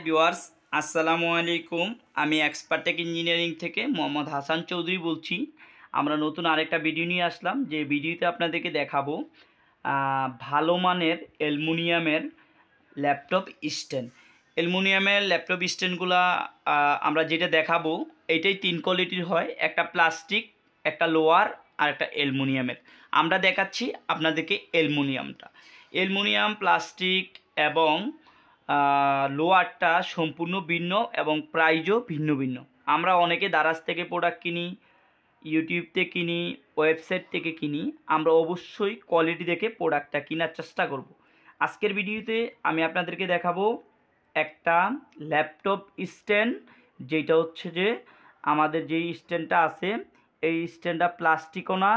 Viewers, আসসালামু আলাইকুম। আমি এক্সপার্টেক ইঞ্জিনিয়ারিং থেকে মোহাম্মদ হাসান চৌধুরী বলছি। আমরা নতুন আরেকটা ভিডিও নিয়ে আসলাম, যে ভিডিওতে আপনাদেরকে দেখাবো ভালো মানের অ্যালুমিনিয়ামের ল্যাপটপ স্ট্যান্ড। অ্যালুমিনিয়ামের ল্যাপটপ স্ট্যান্ডগুলা আমরা যেটা দেখাবো এইটাই তিন কোয়ালিটির হয়, একটা প্লাস্টিক, একটা লোহার আর একটা অ্যালুমিনিয়ামের। আমরা দেখাচ্ছি আপনাদেরকে অ্যালুমিনিয়াম, প্লাস্টিক এবং লোহারটা সম্পূর্ণ ভিন্ন এবং প্রাইজও ভিন্ন ভিন্ন। আমরা অনেকে দারাজ থেকে প্রোডাক্ট কিনি, ইউটিউব থেকে কিনি, ওয়েবসাইট থেকে কিনি। আমরা অবশ্যই কোয়ালিটি দেখে প্রোডাক্টটা কেনার চেষ্টা করব। আজকের ভিডিওতে আমি আপনাদেরকে দেখাবো একটা ল্যাপটপ স্ট্যান্ড, যেটা হচ্ছে যে আমাদের যেই স্ট্যান্ডটা আছে এই স্ট্যান্ডটা প্লাস্টিকও না,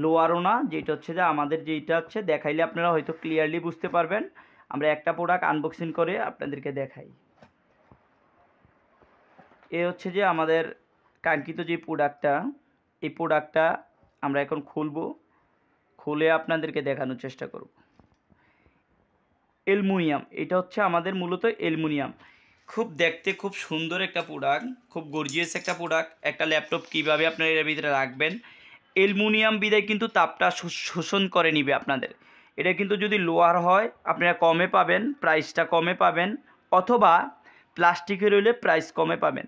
লোয়ারও না, যেটা হচ্ছে যে আমাদের যেটা হচ্ছে দেখাইলে আপনারা হয়তো ক্লিয়ারলি বুঝতে পারবেন। আমরা একটা প্রোডাক্ট আনবক্সিং করে আপনাদেরকে দেখাই। এ হচ্ছে যে আমাদের কাঙ্ক্ষিত যে প্রোডাক্টটা, এই প্রোডাক্টটা আমরা এখন খুলে আপনাদেরকে দেখানোর চেষ্টা করব। অ্যালুমিনিয়াম, এটা হচ্ছে আমাদের মূলত অ্যালুমিনিয়াম। দেখতে খুব সুন্দর একটা প্রোডাক্ট, খুব গর্জিয়াস একটা প্রোডাক্ট। একটা ল্যাপটপ কীভাবে আপনারা এর ভিতরে রাখবেন, অ্যালুমিনিয়াম বিদায় কিন্তু তাপটা শোষণ করে নিবে আপনাদের। এটা কিন্তু যদি লোহার হয় আপনারা কমে পাবেন, প্রাইসটা কমে পাবেন, অথবা প্লাস্টিকের হইলে প্রাইস কমে পাবেন।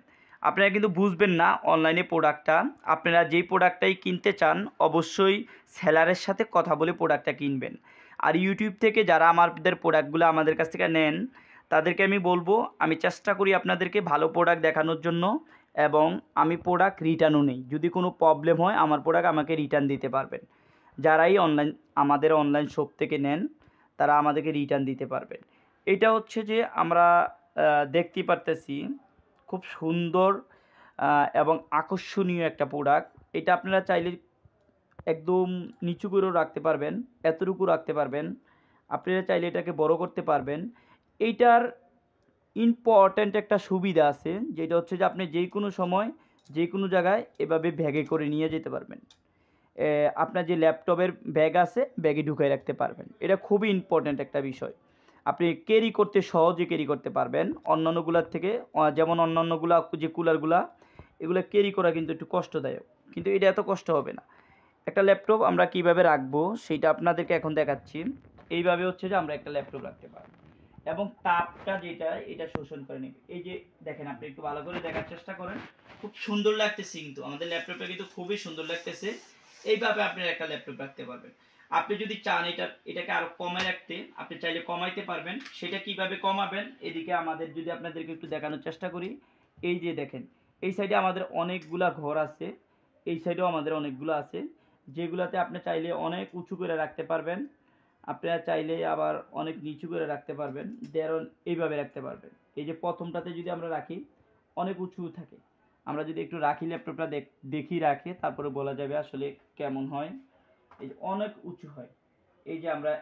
আপনারা কিন্তু বুঝবেন না অনলাইনে প্রোডাক্টটা। আপনারা যেই প্রোডাক্টটাই কিনতে চান অবশ্যই সেলারের সাথে কথা বলে প্রোডাক্টটা কিনবেন। আর ইউটিউব থেকে যারা আমাদের প্রোডাক্টগুলো আমাদের কাছ থেকে নেন তাদেরকে আমি বলবো, আমি চেষ্টা করি আপনাদেরকে ভালো প্রোডাক্ট দেখানোর জন্য, এবং আমি প্রোডাক্ট রিটার্নও নেই। যদি কোনো প্রবলেম হয় আমার প্রোডাক্ট আমাকে রিটার্ন দিতে পারবেন। যারাই আমাদের অনলাইন শপ থেকে নেন তারা আমাদেরকে রিটার্ন দিতে পারবেন। এটা হচ্ছে যে আমরা দেখতে পারতেছি খুব সুন্দর এবং আকর্ষণীয় একটা প্রোডাক্ট। এটা আপনারা চাইলে একদম নিচু করেও রাখতে পারবেন, এতটুকু রাখতে পারবেন। আপনারা চাইলে এটাকে বড় করতে পারবেন। এইটার ইম্পর্ট্যান্ট একটা সুবিধা আছে, যেটা হচ্ছে যে আপনি যে কোনো সময় যে কোনো জায়গায় এভাবে ব্যাগে করে নিয়ে যেতে পারবেন। আপনার যে ল্যাপটপের ব্যাগ আছে ব্যাগে ঢুকিয়ে রাখতে পারবেন। এটা খুবই ইম্পর্ট্যান্ট একটা বিষয়। আপনি ক্যারি করতে সহজে ক্যারি করতে পারবেন অন্যান্যগুলোর থেকে। যেমন অন্যান্যগুলা যে কুলারগুলা, এগুলো ক্যারি করা কিন্তু একটু কষ্টদায়ক, কিন্তু এটা এত কষ্ট হবে না। একটা ল্যাপটপ আমরা কিভাবে রাখবো সেটা আপনাদেরকে এখন দেখাচ্ছি। এইভাবে হচ্ছে যে আমরা একটা ল্যাপটপ রাখতে পারবো এবং তাপটা যেটা এটা শোষণ করে নেবে। এই যে দেখেন, আপনি একটু ভালো করে দেখার চেষ্টা করেন, খুব সুন্দর লাগতেছে কিন্তু আমাদের ল্যাপটপটা কিন্তু খুবই সুন্দর লাগতেছে। এইভাবে আপনি একটা ল্যাপটপ রাখতে পারবেন। আপনি যদি চান এটাকে আরো কমে রাখতে, আপনি চাইলে কমাইতে পারবেন। সেটা কিভাবে কমাবেন, এদিকে আমাদের যদি আপনাদেরকে একটু দেখানোর চেষ্টা করি। এই যে দেখেন, এই সাইডে আমাদের অনেকগুলা ঘর আছে, এই সাইডেও আমাদের অনেকগুলো আছে, যেগুলাতে আপনি চাইলে অনেক উঁচু করে রাখতে পারবেন। আপনারা চাইলে আবার অনেক নিচু করে রাখতে পারবেন, ধরুন এইভাবে রাখতে পারবেন। এই যে প্রথমটাতে যদি আমরা রাখি অনেক উঁচু থাকে, আমরা যদি একটু রাখি ল্যাপটপটা দেখি রাখে তারপরে বলা যাবে আসলে কেমন হয়। এই যে অনেক উঁচু হয়, এই যে আমরা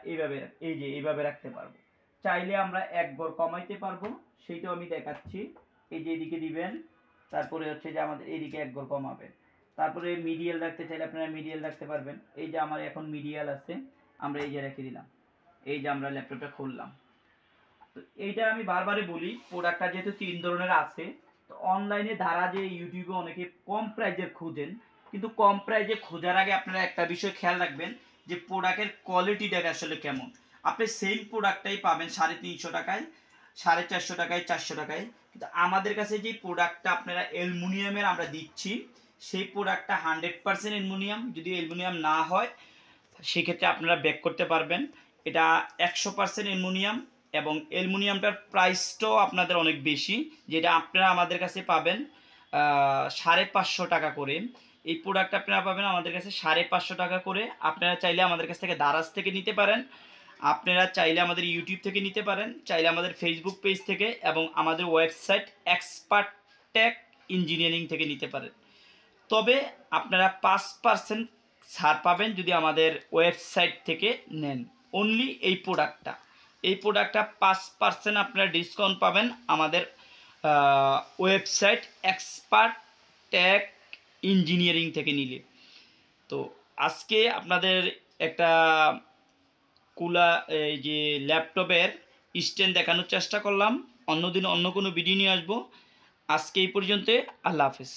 এইভাবে রাখতে পারবো। চাইলে আমরা এক ঘর কমাইতে পারবো, সেইটাও আমি দেখাচ্ছি। এই যে এদিকে দিবেন, তারপরে হচ্ছে যে আমাদের এইদিকে এক ঘর কমাবেন। তারপরে মিডিয়াল রাখতে চাইলে আপনারা মিডিয়াল রাখতে পারবেন। এই যে আমার এখন মিডিয়াল আছে, আমরা এই যে রেখে দিলাম। এই যে আমরা ল্যাপটপটা খুললাম। তো এইটা আমি বারবারই বলি, প্রোডাক্টটা যেহেতু তিন ধরনের আছে, তো অনলাইনে ধারা যে ইউটিউবে অনেকে কম প্রাইজের খুঁজেন, কিন্তু কম প্রাইজে খোঁজার আগে আপনারা একটা বিষয় খেয়াল রাখবেন যে প্রোডাক্টের কোয়ালিটিটা আসলে কেমন। আপনি সেম প্রোডাক্টটাই পাবেন 350 টাকায়, 450 টাকায়, 400 টাকায়, কিন্তু আমাদের কাছে যে প্রোডাক্টটা আপনারা অ্যালুমিনিয়ামের আমরা দিচ্ছি, সেই প্রোডাক্টটা 100% অ্যালুমিনিয়াম। যদি অ্যালুমিনিয়াম না হয় সেক্ষেত্রে আপনারা ব্যাক করতে পারবেন। এটা 100% অ্যালুমিনিয়াম, এবং অ্যালুমিনিয়ামটার প্রাইসটাও আপনাদের অনেক বেশি, যেটা আপনারা আমাদের কাছে পাবেন 550 টাকা করে। এই প্রোডাক্ট আপনারা পাবেন আমাদের কাছে 550 টাকা করে। আপনারা চাইলে আমাদের কাছ থেকে দারাজ থেকে নিতে পারেন, আপনারা চাইলে আমাদের ইউটিউব থেকে নিতে পারেন, চাইলে আমাদের ফেসবুক পেজ থেকে, এবং আমাদের ওয়েবসাইট এক্সপার্টেক ইঞ্জিনিয়ারিং থেকে নিতে পারেন। তবে আপনারা 5% ছাড় পাবেন যদি আমাদের ওয়েবসাইট থেকে নেন। অনলি এই প্রোডাক্টটা 5% আপনারা ডিসকাউন্ট পাবেন আমাদের ওয়েবসাইট এক্সপার্টেক ইঞ্জিনিয়ারিং থেকে নিলে। তো আজকে আপনাদের একটা এই যে ল্যাপটপের স্ট্যান্ড দেখানোর চেষ্টা করলাম। অন্যদিন অন্য কোনো ভিডিও নিয়ে আসবো। আজকে এই পর্যন্ত। আল্লাহ হাফেজ।